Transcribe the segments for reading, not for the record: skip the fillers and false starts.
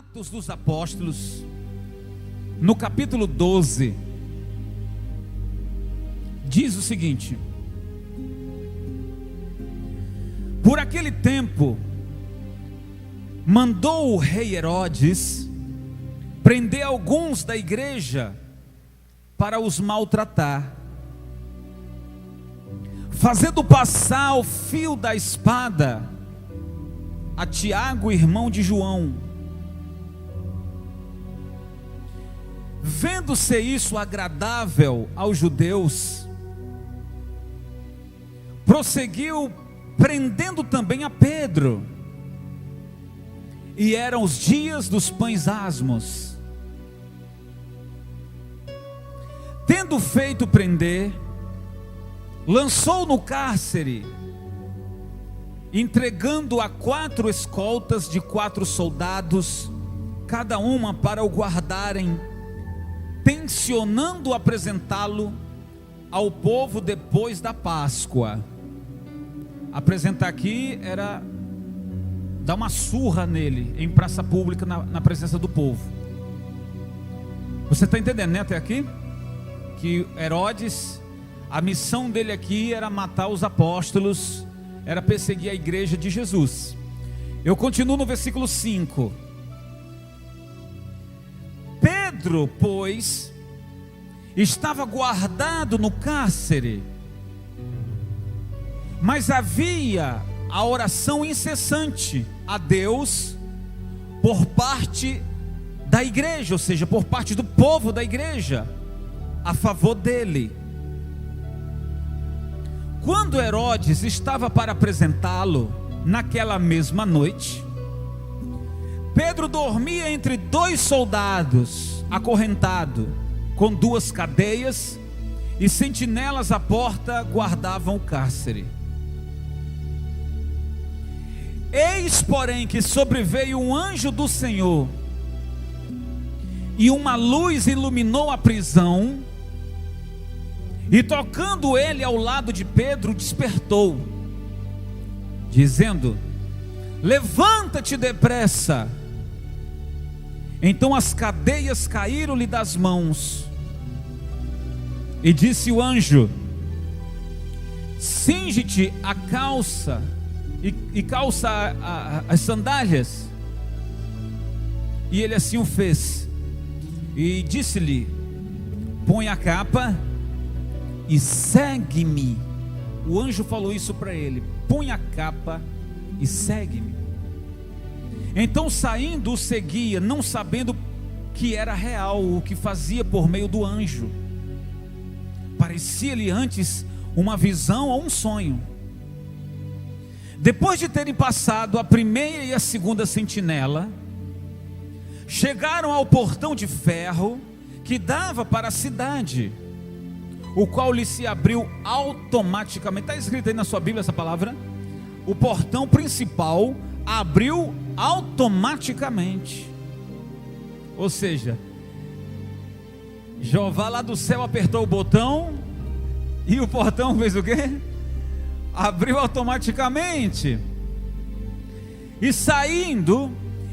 Atos dos Apóstolos, no capítulo 12, diz o seguinte: por aquele tempo, mandou o rei Herodes prender alguns da igreja para os maltratar, fazendo passar o fio da espada a Tiago, irmão de João. Vendo-se isso agradável aos judeus, prosseguiu prendendo também a Pedro. E eram os dias dos pães asmos. Tendo feito prender, lançou no cárcere, entregando a 4 escoltas de 4 soldados, cada uma para o guardarem, tencionando apresentá-lo ao povo depois da Páscoa. Apresentar aqui era dar uma surra nele em praça pública, na presença do povo. Você está entendendo, né, até aqui? Que Herodes, a missão dele aqui era matar os apóstolos, era perseguir a igreja de Jesus. Eu continuo no versículo 5. Pedro, pois, estava guardado no cárcere, mas havia a oração incessante a Deus por parte da igreja, ou seja, por parte do povo da igreja, a favor dele. Quando Herodes estava para apresentá-lo, naquela mesma noite, Pedro dormia entre 2 soldados, acorrentado, com 2 cadeias, e sentinelas à porta guardavam o cárcere. Eis, porém, que sobreveio um anjo do Senhor, e uma luz iluminou a prisão, e tocando ele ao lado de Pedro, despertou, dizendo: levanta-te depressa. Então as cadeias caíram-lhe das mãos, e disse o anjo: cinge-te a calça, e calça as sandálias. E ele assim o fez, e disse-lhe: põe a capa e segue-me. O anjo falou isso para ele: põe a capa e segue-me. Então, saindo, o seguia, não sabendo que era real o que fazia por meio do anjo. Parecia-lhe antes uma visão ou um sonho. Depois de terem passado a primeira e a segunda sentinela, chegaram ao portão de ferro que dava para a cidade, o qual lhe se abriu automaticamente. Está escrito aí na sua Bíblia essa palavra? O portão principal abriu automaticamente. Ou seja, Jeová lá do céu apertou o botão e o portão fez o quê? Abriu automaticamente. E saindo,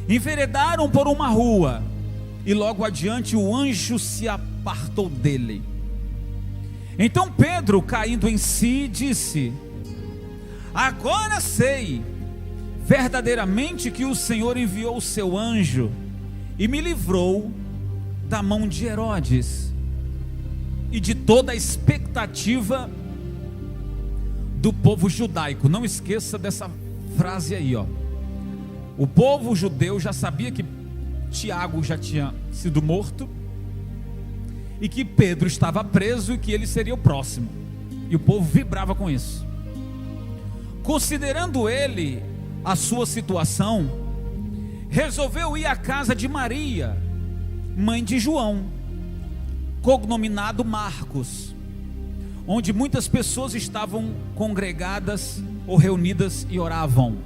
enveredaram por uma rua, e logo adiante o anjo se apartou dele. Então Pedro, caindo em si, disse: agora sei verdadeiramente que o Senhor enviou o seu anjo e me livrou da mão de Herodes e de toda a expectativa do povo judaico. Não esqueça dessa frase aí, ó. O povo judeu já sabia que Tiago já tinha sido morto, e que Pedro estava preso, e que ele seria o próximo, e o povo vibrava com isso. Considerando ele a sua situação, resolveu ir à casa de Maria, mãe de João, cognominado Marcos, onde muitas pessoas estavam congregadas ou reunidas e oravam.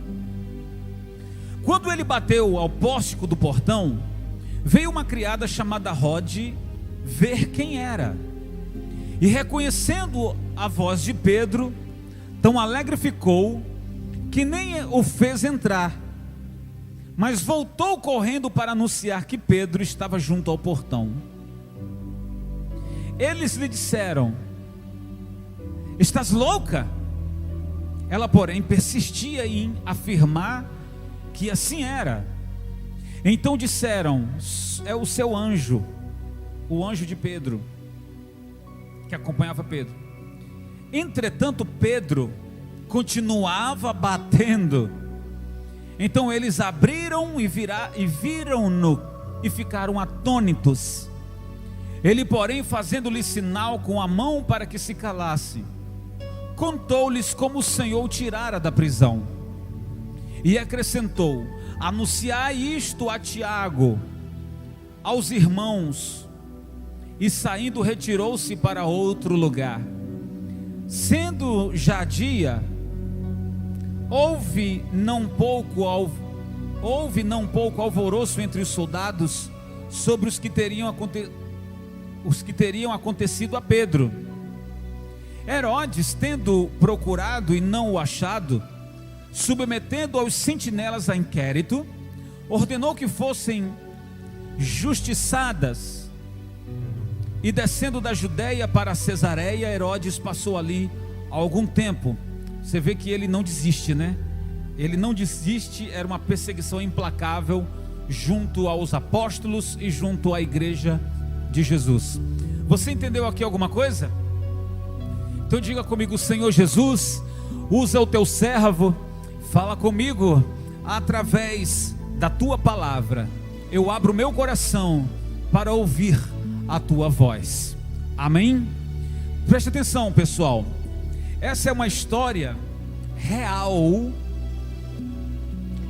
Quando ele bateu ao pórtico do portão, veio uma criada chamada Rode ver quem era, e reconhecendo a voz de Pedro, tão alegre ficou que nem o fez entrar. mas voltou correndo para anunciar que Pedro estava junto ao portão. Eles lhe disseram: estás louca? Ela, porém, persistia em afirmar que assim era. Então disseram: é o seu anjo, o anjo de Pedro, que acompanhava Pedro. Entretanto, Pedro continuava batendo. Então eles abriram e viram-no e ficaram atônitos. Ele, porém, fazendo-lhe sinal com a mão para que se calasse, contou-lhes como o Senhor o tirara da prisão. E acrescentou: anunciai isto a Tiago, aos irmãos. E saindo retirou-se para outro lugar. Sendo já dia, houve não pouco alvoroço entre os soldados sobre os que teriam acontecido a Pedro. Herodes, tendo procurado e não o achado, submetendo aos sentinelas a inquérito, ordenou que fossem justiçadas. E descendo da Judeia para Cesareia, Herodes passou ali algum tempo. Você vê que ele não desiste, né? Ele não desiste, era uma perseguição implacável junto aos apóstolos e junto à igreja de Jesus. Você entendeu aqui alguma coisa? Então diga comigo: Senhor Jesus, usa o teu servo, fala comigo através da tua palavra. Eu abro o meu coração para ouvir a tua voz. Amém? Preste atenção, pessoal. Essa é uma história real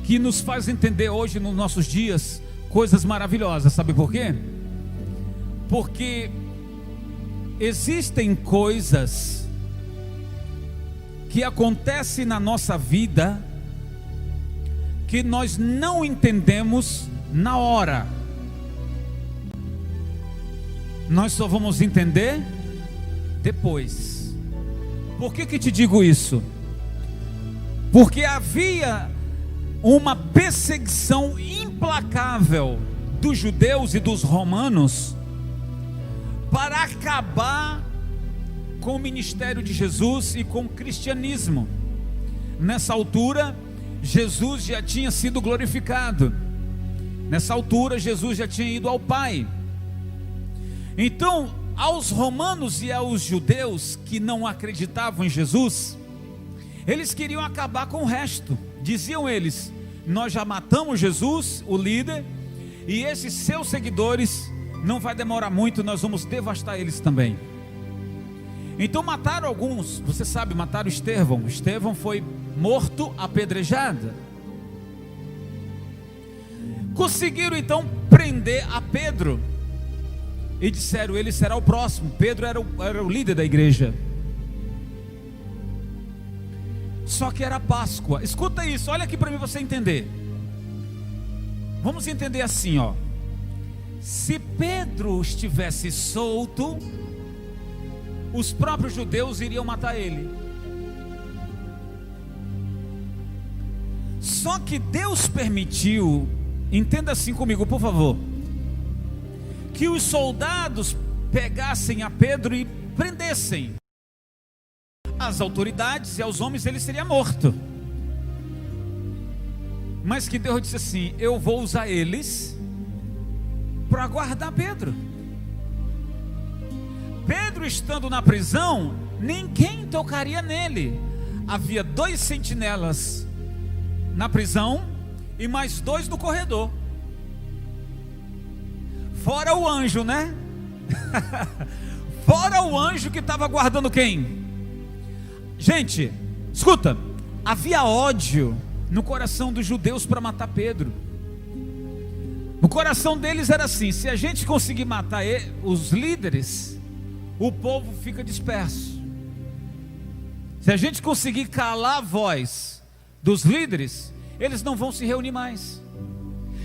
que nos faz entender hoje, nos nossos dias, coisas maravilhosas. Sabe por quê? Porque existem coisas que acontecem na nossa vida que nós não entendemos na hora. Nós só vamos entender depois. Por que te digo isso? Porque havia uma perseguição implacável dos judeus e dos romanos para acabar com o ministério de Jesus e com o cristianismo. Nessa altura, Jesus já tinha sido glorificado. Nessa altura, Jesus já tinha ido ao Pai. Então, aos romanos e aos judeus que não acreditavam em Jesus, eles queriam acabar com o resto. Diziam eles: nós já matamos Jesus, o líder, e esses seus seguidores, não vai demorar muito, nós vamos devastar eles também. Então mataram alguns. Você sabe, mataram Estevão. Estevão foi morto apedrejado. Conseguiram então prender a Pedro e disseram: ele será o próximo. Pedro era o líder da igreja. Só que era Páscoa. Escuta isso, olha aqui para mim você entender. Vamos entender assim, ó. Se Pedro estivesse solto, os próprios judeus iriam matar ele. Só que Deus permitiu, entenda assim comigo, por favor, que os soldados pegassem a Pedro e prendessem. As autoridades e aos homens ele seria morto. Mas que Deus disse assim: eu vou usar eles para guardar Pedro. Pedro estando na prisão, ninguém tocaria nele. Havia 2 sentinelas na prisão e mais 2 no corredor. Fora o anjo, né? Fora o anjo que estava guardando quem? Gente, escuta, havia ódio no coração dos judeus para matar Pedro. No coração deles era assim: se a gente conseguir matar os líderes, o povo fica disperso. Se a gente conseguir calar a voz dos líderes, eles não vão se reunir mais.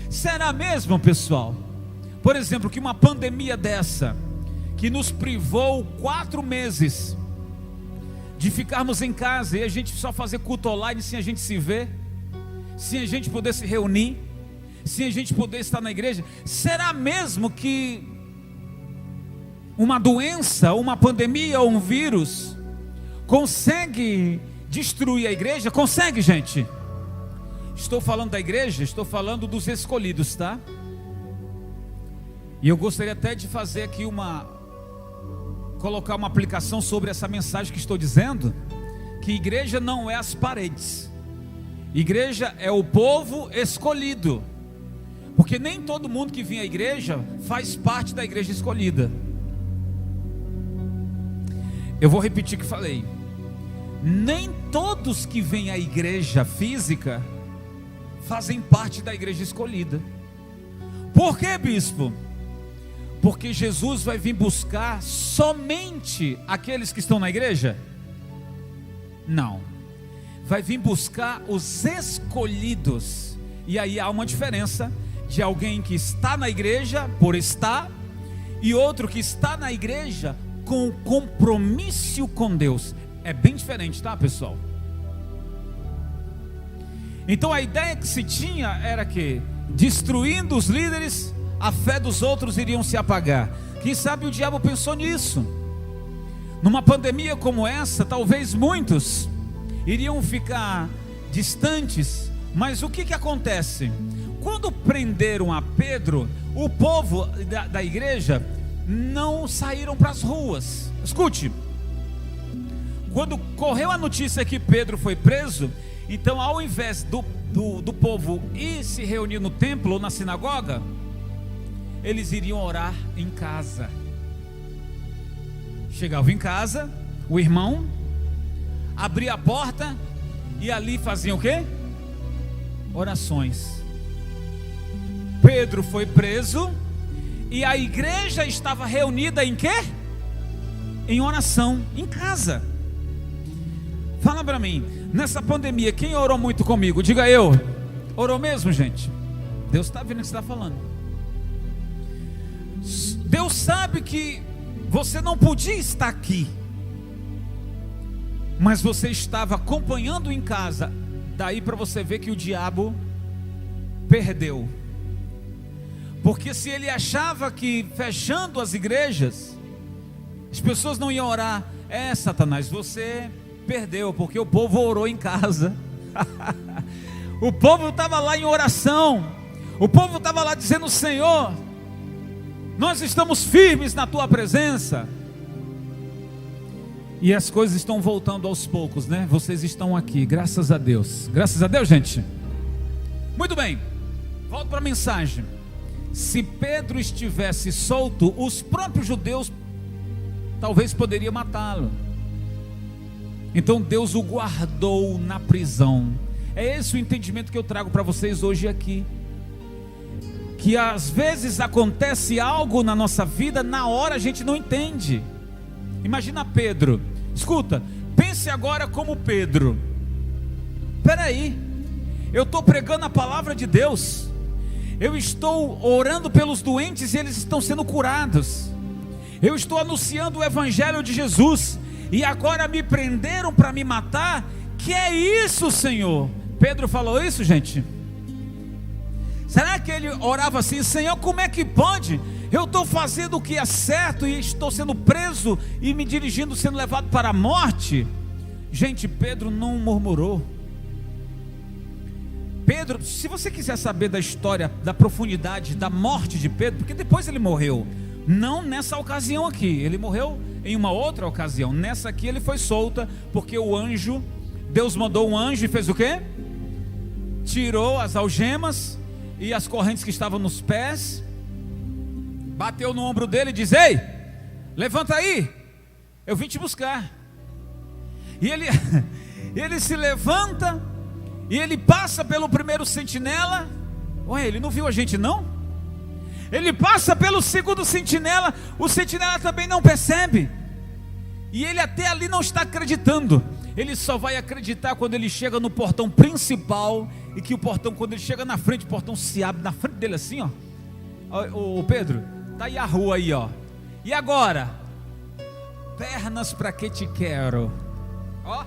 Será mesmo, pessoal? Por exemplo, que uma pandemia dessa, que nos privou 4 meses de ficarmos em casa e a gente só fazer culto online sem a gente se ver, sem a gente poder se reunir, sem a gente poder estar na igreja? Será mesmo que uma doença, uma pandemia ou um vírus consegue destruir a igreja? Consegue, gente? Estou falando da igreja, estou falando dos escolhidos, tá? E eu gostaria até de fazer aqui colocar uma aplicação sobre essa mensagem que estou dizendo, que igreja não é as paredes, igreja é o povo escolhido, porque nem todo mundo que vem à igreja faz parte da igreja escolhida. Eu vou repetir o que falei: nem todos que vêm à igreja física fazem parte da igreja escolhida. Por quê, bispo? Porque Jesus vai vir buscar somente aqueles que estão na igreja? Não, vai vir buscar os escolhidos. E aí há uma diferença de alguém que está na igreja por estar, e outro que está na igreja com compromisso com Deus. É bem diferente, tá, pessoal? Então a ideia que se tinha era que, destruindo os líderes, a fé dos outros iriam se apagar. Quem sabe o diabo pensou nisso. Numa pandemia como essa, talvez muitos iriam ficar distantes. Mas o que acontece? Quando prenderam a Pedro, o povo da igreja não saíram para as ruas. Escute, quando correu a notícia que Pedro foi preso, então ao invés do povo ir se reunir no templo ou na sinagoga, eles iriam orar em casa. Chegavam em casa, o irmão abria a porta e ali faziam o quê? Orações. Pedro foi preso e a igreja estava reunida em quê? Em oração, em casa. Fala para mim, nessa pandemia, quem orou muito comigo? Diga eu. Orou mesmo, gente? Deus está vendo o que você está falando. Deus sabe que você não podia estar aqui, mas você estava acompanhando em casa. Daí para você ver que o diabo perdeu. Porque se ele achava que fechando as igrejas as pessoas não iam orar, Satanás, você perdeu, porque o povo orou em casa. O povo estava lá em oração, o povo estava lá dizendo: Senhor, nós estamos firmes na tua presença. E as coisas estão voltando aos poucos, né? Vocês estão aqui, graças a Deus. Graças a Deus, gente. Muito bem, volto para a mensagem. Se Pedro estivesse solto, os próprios judeus talvez poderiam matá-lo. Então Deus o guardou na prisão. É esse o entendimento que eu trago para vocês hoje aqui. Que às vezes acontece algo na nossa vida, na hora a gente não entende. Imagina Pedro. Escuta, pense agora como Pedro. Espera aí, eu estou pregando a palavra de Deus, eu estou orando pelos doentes e eles estão sendo curados, eu estou anunciando o evangelho de Jesus, e agora me prenderam para me matar. Que é isso, Senhor? Pedro falou isso, gente? Será que ele orava assim: Senhor, como é que pode? Eu estou fazendo o que é certo e estou sendo preso e me dirigindo, sendo levado para a morte. Gente, Pedro não murmurou. Pedro, se você quiser saber da história, da profundidade da morte de Pedro, porque depois ele morreu, não nessa ocasião aqui, ele morreu em uma outra ocasião. Nessa aqui ele foi solta, porque o anjo, Deus mandou um anjo e fez o quê? Tirou as algemas e as correntes que estavam nos pés, bateu no ombro dele e diz: ei, levanta aí, eu vim te buscar. E ele se levanta e ele passa pelo primeiro sentinela. Ué, ele não viu a gente não? Ele passa pelo segundo sentinela, o sentinela também não percebe. E ele até ali não está acreditando. Ele só vai acreditar quando ele chega no portão principal. E que o portão, quando ele chega na frente, o portão se abre na frente dele assim, ó. Ô Pedro, tá aí a rua aí, ó. E agora? Pernas para que te quero. Ó.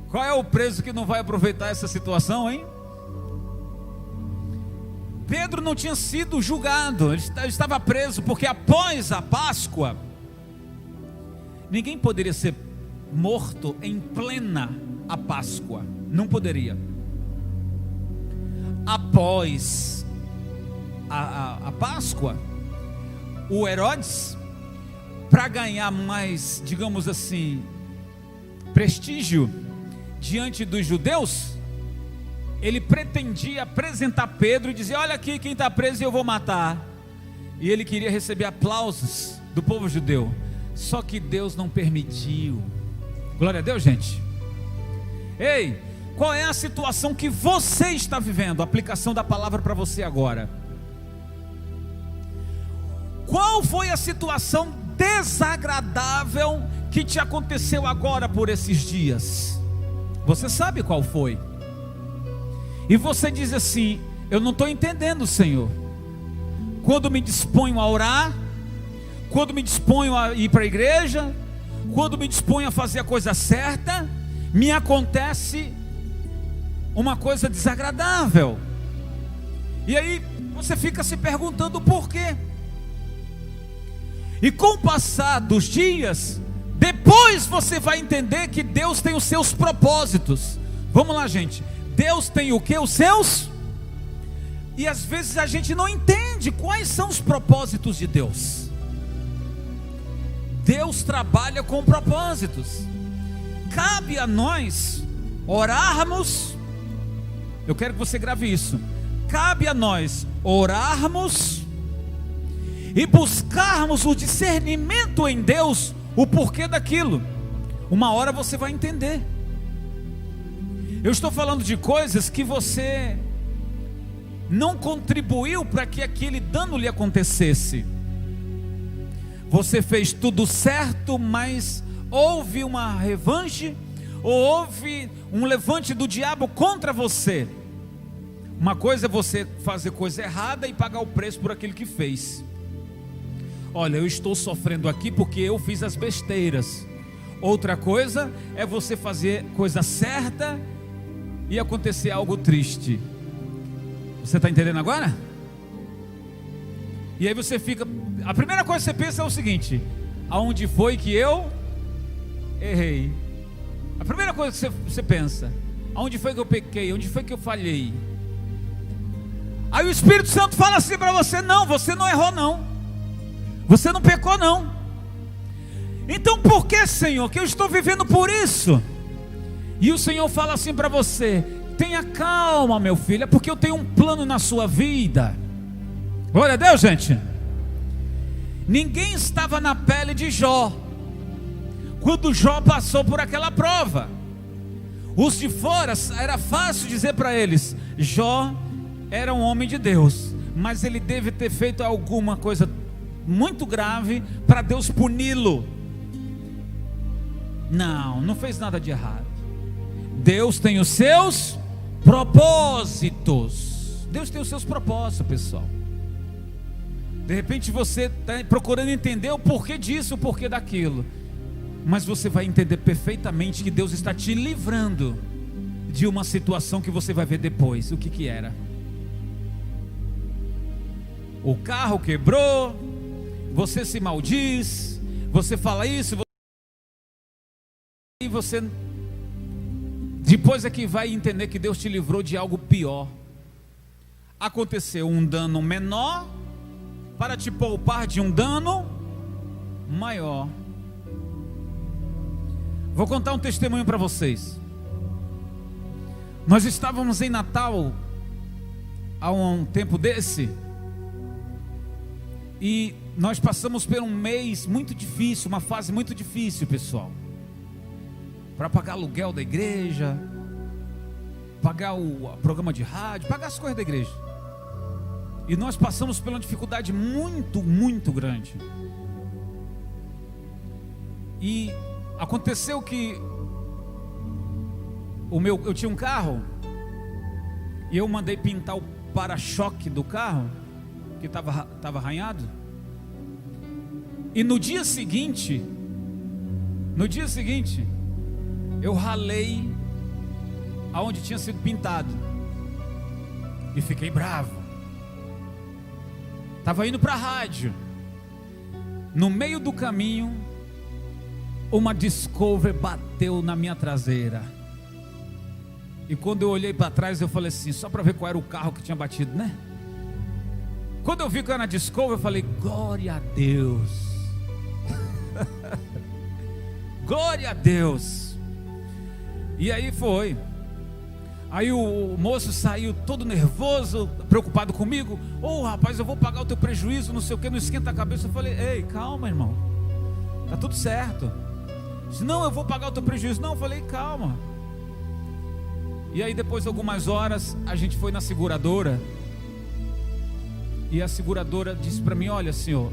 Qual é o preso que não vai aproveitar essa situação, hein? Pedro não tinha sido julgado, ele estava preso, porque após a Páscoa, ninguém poderia ser morto em plena a Páscoa, não poderia. Após a Páscoa, o Herodes, para ganhar mais, digamos assim, prestígio diante dos judeus, ele pretendia apresentar Pedro e dizer: olha aqui quem está preso e eu vou matar. E ele queria receber aplausos do povo judeu, só que Deus não permitiu. Glória a Deus, gente. Ei, qual é a situação que você está vivendo? A aplicação da palavra para você agora. Qual foi a situação desagradável que te aconteceu agora por esses dias? Você sabe qual foi? E você diz assim: eu não estou entendendo, Senhor. Quando me disponho a orar, quando me disponho a ir para a igreja, quando me disponho a fazer a coisa certa, me acontece uma coisa desagradável. E aí você fica se perguntando por quê. E com o passar dos dias, depois você vai entender que Deus tem os seus propósitos. Vamos lá, gente. Deus tem o que? Os seus. E às vezes a gente não entende quais são os propósitos de Deus. Deus trabalha com propósitos. Cabe a nós orarmos. Eu quero que você grave isso. Cabe a nós orarmos e buscarmos o discernimento em Deus, o porquê daquilo. Uma hora você vai entender. Eu estou falando de coisas que você não contribuiu para que aquele dano lhe acontecesse. Você fez tudo certo, mas houve uma revanche, ou houve um levante do diabo contra você. Uma coisa é você fazer coisa errada e pagar o preço por aquilo que fez. Olha, eu estou sofrendo aqui porque eu fiz as besteiras. Outra coisa é você fazer coisa certa e acontecer algo triste. Você está entendendo agora? E aí você fica... A primeira coisa que você pensa é o seguinte: aonde foi que eu errei? A primeira coisa que você pensa: aonde foi que eu pequei? Onde foi que eu falhei? Aí o Espírito Santo fala assim para você: não, você não errou não, você não pecou não. Então por que, Senhor, que eu estou vivendo por isso? E o Senhor fala assim para você: tenha calma, meu filho, é porque eu tenho um plano na sua vida. Glória a Deus, gente. Ninguém estava na pele de Jó quando Jó passou por aquela prova. Os de fora, era fácil dizer para eles: Jó era um homem de Deus, mas ele deve ter feito alguma coisa muito grave para Deus puni-lo. Não, não fez nada de errado. Deus tem os seus propósitos. Deus tem os seus propósitos, pessoal. De repente você está procurando entender o porquê disso, o porquê daquilo, mas você vai entender perfeitamente que Deus está te livrando de uma situação que você vai ver depois. O que era? O carro quebrou, você se maldiz, você fala isso, e você depois é que vai entender que Deus te livrou de algo pior. Aconteceu um dano menor para te poupar de um dano maior. Vou contar um testemunho para vocês. Nós estávamos em Natal há um tempo desse, e nós passamos por um mês muito difícil, uma fase muito difícil, pessoal, para pagar aluguel da igreja, pagar o programa de rádio, pagar as coisas da igreja. E nós passamos por uma dificuldade muito, muito grande. E aconteceu que eu tinha um carro, e eu mandei pintar o para-choque do carro, que estava arranhado. E no dia seguinte, eu ralei aonde tinha sido pintado. E fiquei bravo. Estava indo para a rádio. No meio do caminho, uma Discovery bateu na minha traseira. E quando eu olhei para trás, eu falei assim, só para ver qual era o carro que tinha batido, né? Quando eu vi que era na Discovery, eu falei, glória a Deus. Glória a Deus. E aí foi. Aí o moço saiu todo nervoso, preocupado comigo. Rapaz, eu vou pagar o teu prejuízo, não sei o que, não esquenta a cabeça. Eu falei, ei, calma, irmão, tá tudo certo. Disse, não, eu vou pagar o teu prejuízo. Não, eu falei, calma. E aí depois de algumas horas, a gente foi na seguradora. E a seguradora disse para mim, olha senhor,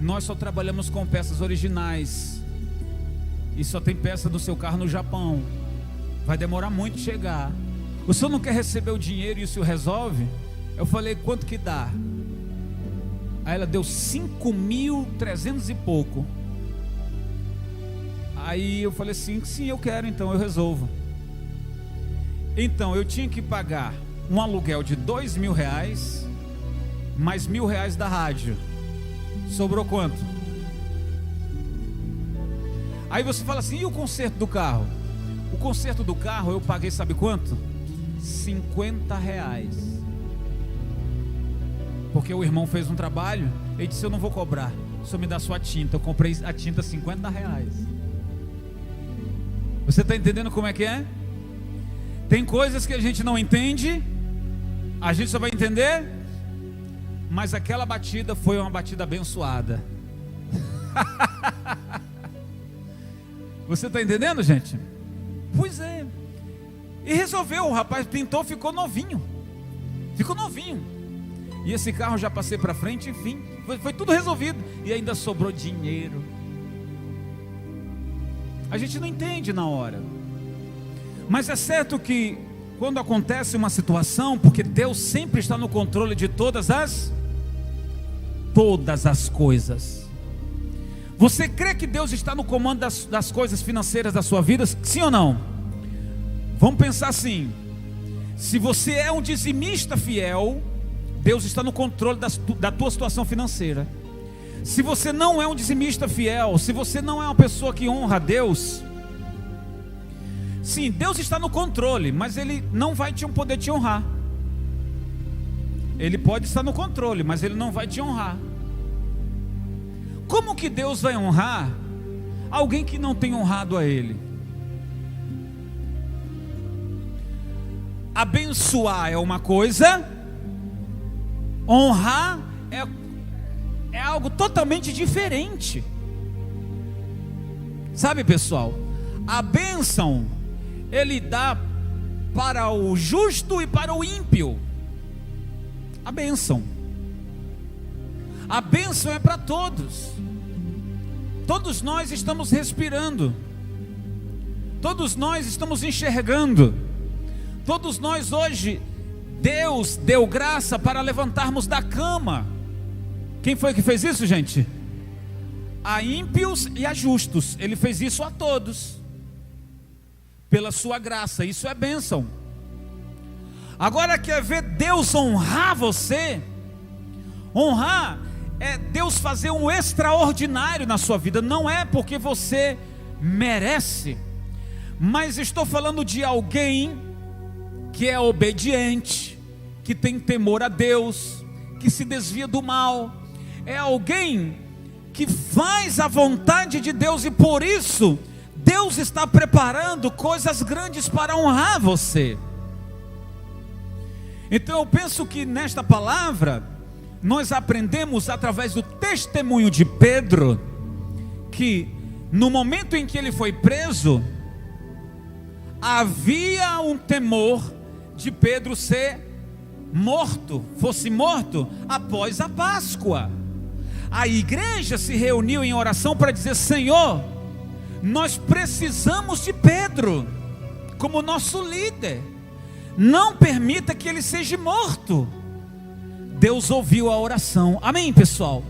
nós só trabalhamos com peças originais. E só tem peça do seu carro no Japão. Vai demorar muito chegar. O senhor não quer receber o dinheiro e o senhor resolve? Eu falei, quanto que dá? Aí ela deu 5.300 e pouco. Aí eu falei assim, sim, eu quero, então eu resolvo. Então eu tinha que pagar um aluguel de R$2.000, mais R$1.000 da rádio. Sobrou quanto? Aí você fala assim, e o conserto do carro? O conserto do carro eu paguei, sabe quanto? R$50. Porque o irmão fez um trabalho, ele disse, eu não vou cobrar, o senhor me dá sua tinta. Eu comprei a tinta R$50. Você está entendendo como é que é? Tem coisas que a gente não entende, a gente só vai entender, mas aquela batida foi uma batida abençoada. Você está entendendo, gente? Pois é. E resolveu, o rapaz pintou, ficou novinho. Ficou novinho. E esse carro já passei para frente, enfim, foi tudo resolvido. E ainda sobrou dinheiro. A gente não entende na hora. Mas é certo que quando acontece uma situação, porque Deus sempre está no controle de todas as coisas. Você crê que Deus está no comando das coisas financeiras da sua vida? Sim ou não? Vamos pensar assim. Se você é um dizimista fiel, Deus está no controle da tua situação financeira. Se você não é um dizimista fiel, se você não é uma pessoa que honra a Deus, sim, Deus está no controle, mas Ele não vai poder te honrar. Ele pode estar no controle, mas Ele não vai te honrar. Como que Deus vai honrar alguém que não tem honrado a Ele? Abençoar é uma coisa, honrar é algo totalmente diferente. Sabe, pessoal, a bênção Ele dá para o justo e para o ímpio. A bênção é para todos. Todos nós estamos respirando, todos nós estamos enxergando, todos nós hoje, Deus deu graça para levantarmos da cama. Quem foi que fez isso, gente? A ímpios e a justos. Ele fez isso a todos, pela sua graça. Isso é bênção. Agora, quer ver Deus honrar você? Honrar é Deus fazer um extraordinário na sua vida. Não é porque você merece, mas estou falando de alguém que é obediente, que tem temor a Deus, que se desvia do mal. É alguém que faz a vontade de Deus, e por isso Deus está preparando coisas grandes para honrar você. Então eu penso que nesta palavra nós aprendemos através do testemunho de Pedro, que no momento em que ele foi preso, havia um temor de Pedro fosse morto após a Páscoa. A igreja se reuniu em oração para dizer: Senhor, nós precisamos de Pedro como nosso líder, não permita que ele seja morto. Deus ouviu a oração, amém, pessoal?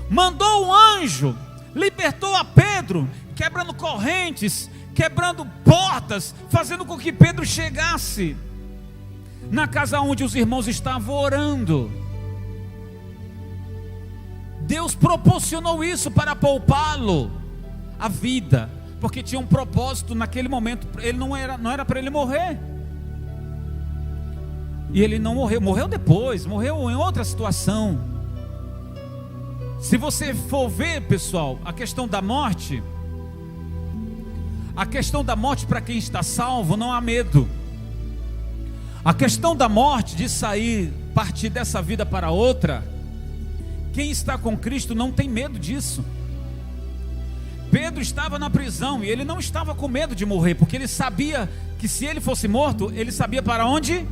Mandou um anjo, libertou a Pedro, quebrando correntes, quebrando portas, fazendo com que Pedro chegasse na casa onde os irmãos estavam orando. Deus proporcionou isso para poupá-lo a vida, porque tinha um propósito naquele momento. Ele não era para ele morrer. E ele não morreu depois, morreu em outra situação. Se você for ver, pessoal, a questão da morte para quem está salvo, não há medo. A questão da morte, de sair, partir dessa vida para outra, quem está com Cristo não tem medo disso. Pedro estava na prisão e ele não estava com medo de morrer, porque ele sabia que se ele fosse morto, ele sabia para onde.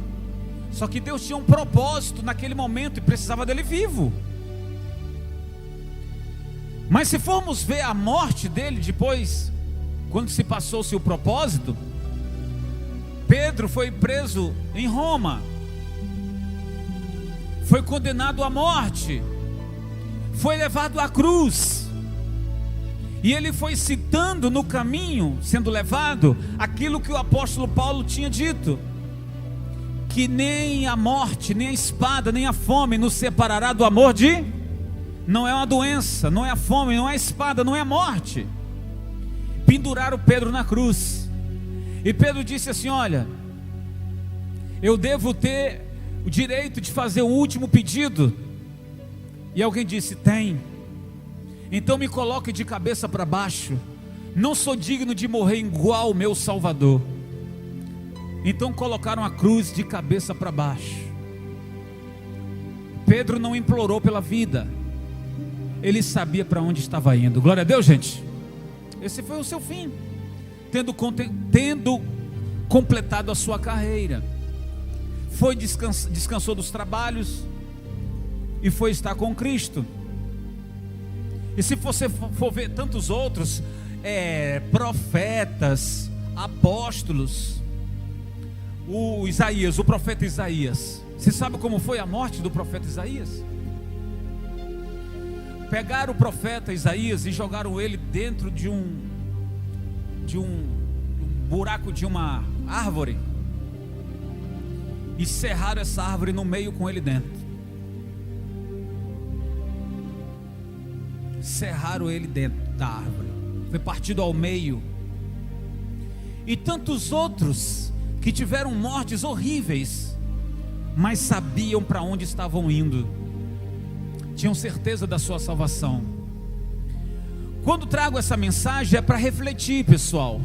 Só que Deus tinha um propósito naquele momento e precisava dele vivo. Mas se formos ver a morte dele depois, quando se passou-se o propósito, Pedro foi preso em Roma, foi condenado à morte, foi levado à cruz, e ele foi citando no caminho, sendo levado, aquilo que o apóstolo Paulo tinha dito, que nem a morte, nem a espada, nem a fome nos separará do amor de... Não é uma doença, não é a fome, não é a espada, não é a morte. Penduraram Pedro na cruz, e Pedro disse assim: olha, eu devo ter o direito de fazer um último pedido. E alguém disse: tem. Então me coloque de cabeça para baixo, não sou digno de morrer igual o meu Salvador. Então colocaram a cruz de cabeça para baixo. Pedro não implorou pela vida, ele sabia para onde estava indo. Glória a Deus, gente. Esse foi o seu fim, tendo completado a sua carreira. Foi descansou dos trabalhos e foi estar com Cristo. E se você for ver tantos outros profetas, apóstolos, o profeta Isaías, você sabe como foi a morte do profeta Isaías? Pegaram o profeta Isaías e jogaram ele dentro de um buraco de uma árvore, e serraram essa árvore no meio com ele dentro. Serraram ele dentro da árvore, foi partido ao meio. E tantos outros que tiveram mortes horríveis, mas sabiam para onde estavam indo, tinham certeza da sua salvação. Quando trago essa mensagem é para refletir, pessoal,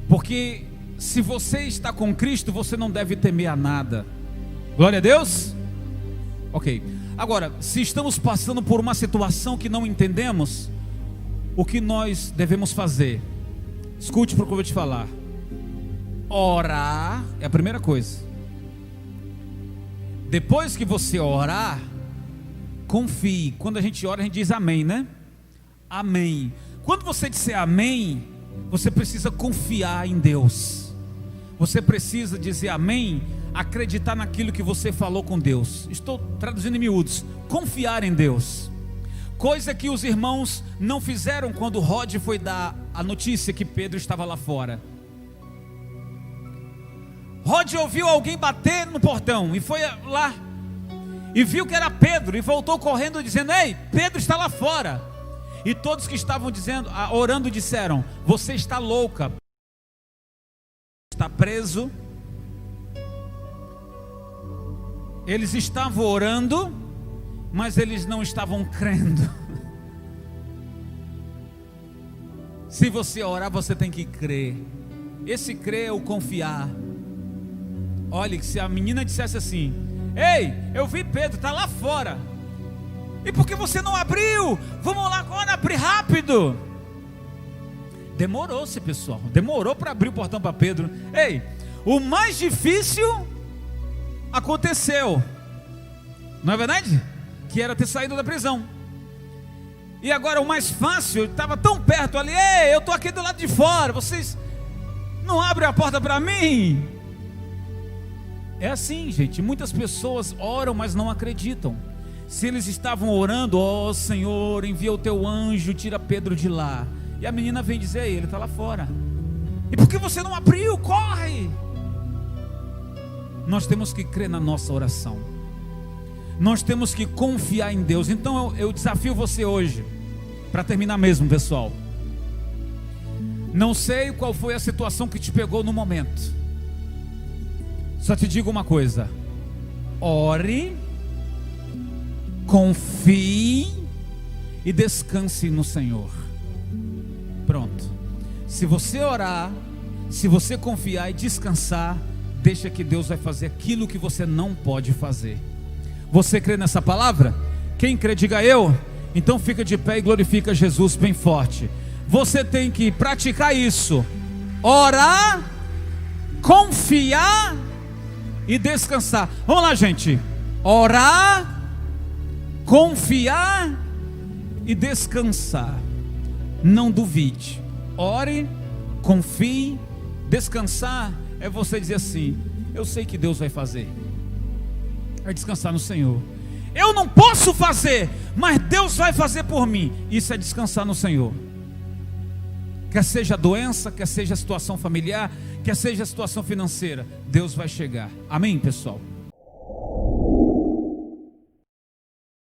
porque se você está com Cristo, você não deve temer a nada. Glória a Deus. Ok, agora, se estamos passando por uma situação que não entendemos, o que nós devemos fazer? Escute para o que eu vou te falar. Orar é a primeira coisa. Depois que você orar, confie. Quando a gente ora, a gente diz amém, né? Amém. Quando você disser amém, você precisa confiar em Deus. Você precisa dizer amém, acreditar naquilo que você falou com Deus. Estou traduzindo em miúdos. Confiar em Deus. Coisa que os irmãos não fizeram quando Rod foi dar a notícia que Pedro estava lá fora. Rod ouviu alguém bater no portão e foi lá e viu que era Pedro e voltou correndo dizendo: ei, Pedro está lá fora. E todos que estavam orando disseram: você está louca, está preso. Eles estavam orando, mas eles não estavam crendo. Se você orar, você tem que crer. Esse crer é o confiar. Olha, se a menina dissesse assim: ei, eu vi Pedro, está lá fora. E por que você não abriu? Vamos lá agora, abrir rápido. Demorou-se, pessoal. Demorou para abrir o portão para Pedro. Ei, o mais difícil aconteceu, não é verdade? Que era ter saído da prisão. E agora o mais fácil, estava tão perto ali. Ei, eu estou aqui do lado de fora, vocês não abrem a porta para mim? É assim, gente, muitas pessoas oram, mas não acreditam. Se eles estavam orando: ó Senhor, envia o teu anjo, tira Pedro de lá, E a menina vem dizer a ele: está lá fora. E por que você não abriu? Corre! Nós temos que crer na nossa oração. Nós temos que confiar em Deus. Então eu desafio você hoje, para terminar mesmo, pessoal. Não sei qual foi a situação que te pegou no momento. Só te digo uma coisa: ore, confie e descanse no Senhor. Pronto. Se você orar, se você confiar e descansar, deixa que Deus vai fazer aquilo que você não pode fazer. Você crê nessa palavra? Quem crê, diga eu. Então fica de pé e glorifica Jesus bem forte. Você tem que praticar isso: orar, confiar e descansar. Vamos lá, gente. Orar, confiar e descansar. Não duvide. Ore, confie. Descansar é você dizer assim: eu sei que Deus vai fazer. É descansar no Senhor. Eu não posso fazer, mas Deus vai fazer por mim. Isso é descansar no Senhor. Quer seja a doença, quer seja a situação familiar, quer seja a situação financeira, Deus vai chegar. Amém, pessoal?